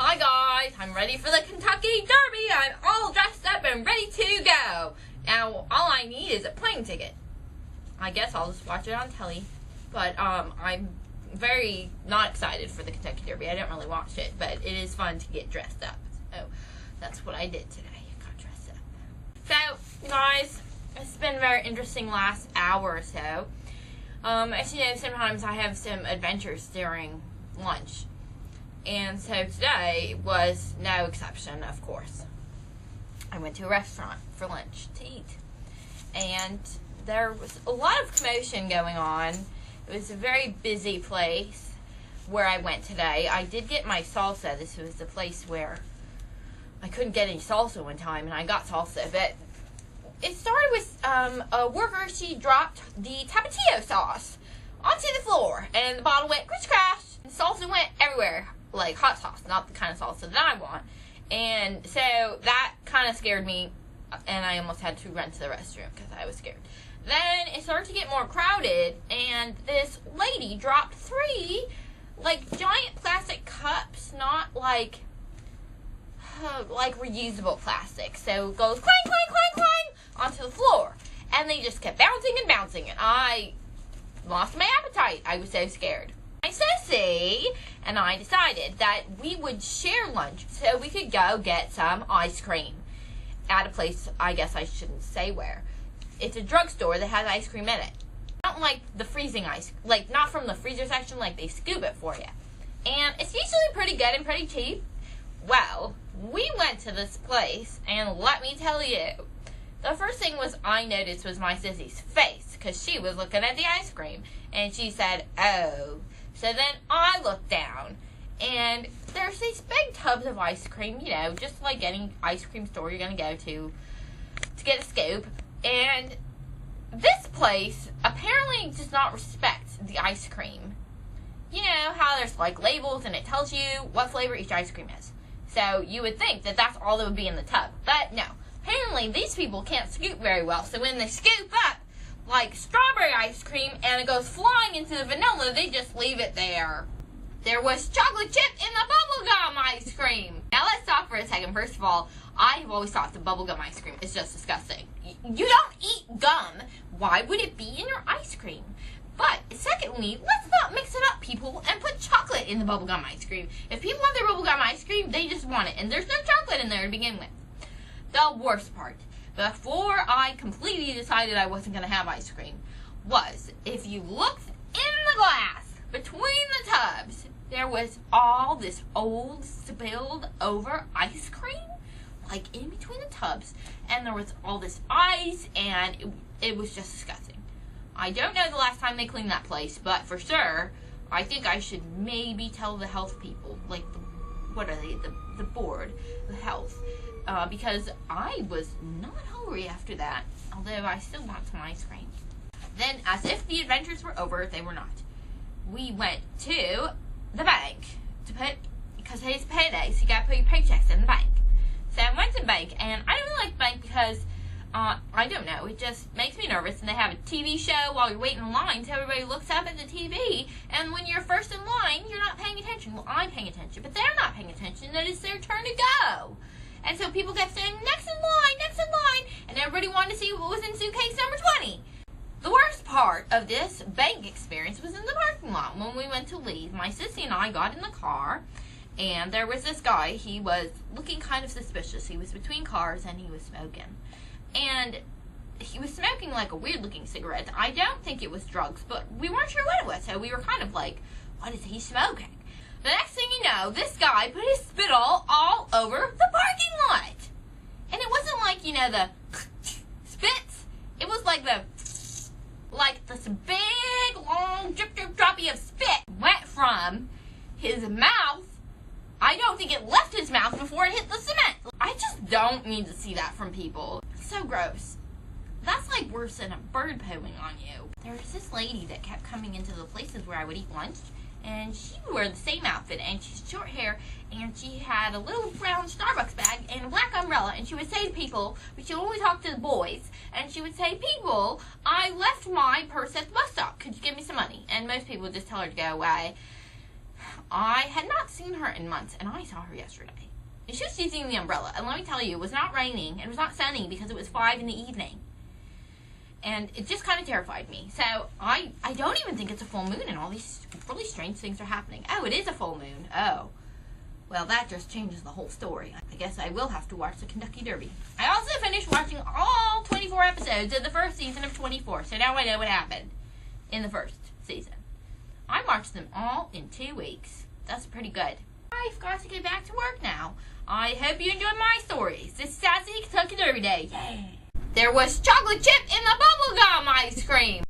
Hi guys, I'm ready for the Kentucky Derby. I'm all dressed up and ready to go. Now, all I need is a plane ticket. I guess I'll just watch it on telly. But I'm very not excited for the Kentucky Derby. I don't really watch it, but it is fun to get dressed up. So that's what I did today. I got dressed up. So, guys, it's been a very interesting last hour or so. As you know, sometimes I have some adventures during lunch. And so today was no exception, of course. I went to a restaurant for lunch to eat. And there was a lot of commotion going on. It was a very busy place where I went today. I did get my salsa. This was the place where I couldn't get any salsa one time, and I got salsa. But it started with a worker. She dropped the tapatio sauce onto the floor, and the bottle went crash. And salsa went everywhere. Like hot sauce, not the kind of salsa that I want. And so that kind of scared me, and I almost had to run to the restroom because I was scared. Then it started to get more crowded, and this lady dropped 3 like giant plastic cups, not like reusable plastic. So it goes clang, clang, clang, clang onto the floor, and they just kept bouncing and bouncing, and I lost my appetite. I was so scared. My Sissy and I decided that we would share lunch so we could go get some ice cream at a place, I guess I shouldn't say where. It's a drugstore that has ice cream in it. I don't like the freezing ice, like not from the freezer section, like they scoop it for you. And it's usually pretty good and pretty cheap. Well, we went to this place, and let me tell you, the first thing I noticed was my Sissy's face, because she was looking at the ice cream, and she said, "Oh." So then I looked down, and there's these big tubs of ice cream, you know, just like any ice cream store you're going to go to get a scoop. And this place apparently does not respect the ice cream. You know how there's like labels and it tells you what flavor each ice cream is. So you would think that that's all that would be in the tub. But no. Apparently these people can't scoop very well. So when they scoop up like strawberry ice cream and it goes flying into the vanilla, they just leave it there. There was chocolate chip in the bubblegum ice cream. Now let's stop for a second. First of all, I have always thought the bubblegum ice cream is just disgusting. You don't eat gum. Why would it be in your ice cream? But secondly, let's not mix it up, people, and put chocolate in the bubblegum ice cream. If people want their bubblegum ice cream, they just want it. And there's no chocolate in there to begin with. The worst part, before I completely decided I wasn't going to have ice cream, was if you looked in the glass between the tubs, there was all this old spilled over ice cream, like in between the tubs, and there was all this ice, and it was just disgusting. I don't know the last time they cleaned that place, but for sure, I think I should maybe tell the health people, like, what are they, the board, the health, because I was not hungry after that, although I still want some ice cream. Then, as if the adventures were over, they were not. We went to the bank to put, because it's payday, so you gotta put your paychecks in the bank. So I went to the bank, and I don't really like the bank because, I don't know, it just makes me nervous, and they have a TV show while you're waiting in line, so everybody looks up at the TV, and when you're first in line, you're not paying attention. Well, I'm paying attention, but they're not paying attention, that it's their turn to go. And so people kept saying, next in line, and everybody wanted to see what was in suitcase number 20. The worst part of this bank experience was in the parking lot. When we went to leave, my Sissy and I got in the car, and there was this guy. He was looking kind of suspicious. He was between cars, and he was smoking. And he was smoking like a weird-looking cigarette. I don't think it was drugs, but we weren't sure what it was, so we were kind of like, what is he smoking? The next thing you know, this guy put his spittle all over the parking lot. And it wasn't like, you know, the spits. It was like this big, long, drip-drip-droppy of spit went from his mouth. I don't think it left his mouth before it hit the cement. I just don't need to see that from people. So gross. That's like worse than a bird pooing on you. There was this lady that kept coming into the places where I would eat lunch, and she would wear the same outfit, and she's short hair, and she had a little brown Starbucks bag and a black umbrella, and she would say to people, but she would only talk to the boys, and she would say, people, I left my purse at the bus stop. Could you give me some money? And most people would just tell her to go away. I had not seen her in months, and I saw her yesterday. And she was using the umbrella. And let me tell you, it was not raining. It was not sunny because it was 5 in the evening. And it just kind of terrified me. So I don't even think it's a full moon, and all these really strange things are happening. Oh, it is a full moon. Oh. Well, that just changes the whole story. I guess I will have to watch the Kentucky Derby. I also finished watching all 24 episodes of the first season of 24. So now I know what happened in the first season. I watched them all in 2 weeks. That's pretty good. I've got to get back to work now. I hope you enjoyed my stories. This is Sassy Kentucky Derby Day. Yay! There was chocolate chip in the bubblegum ice cream.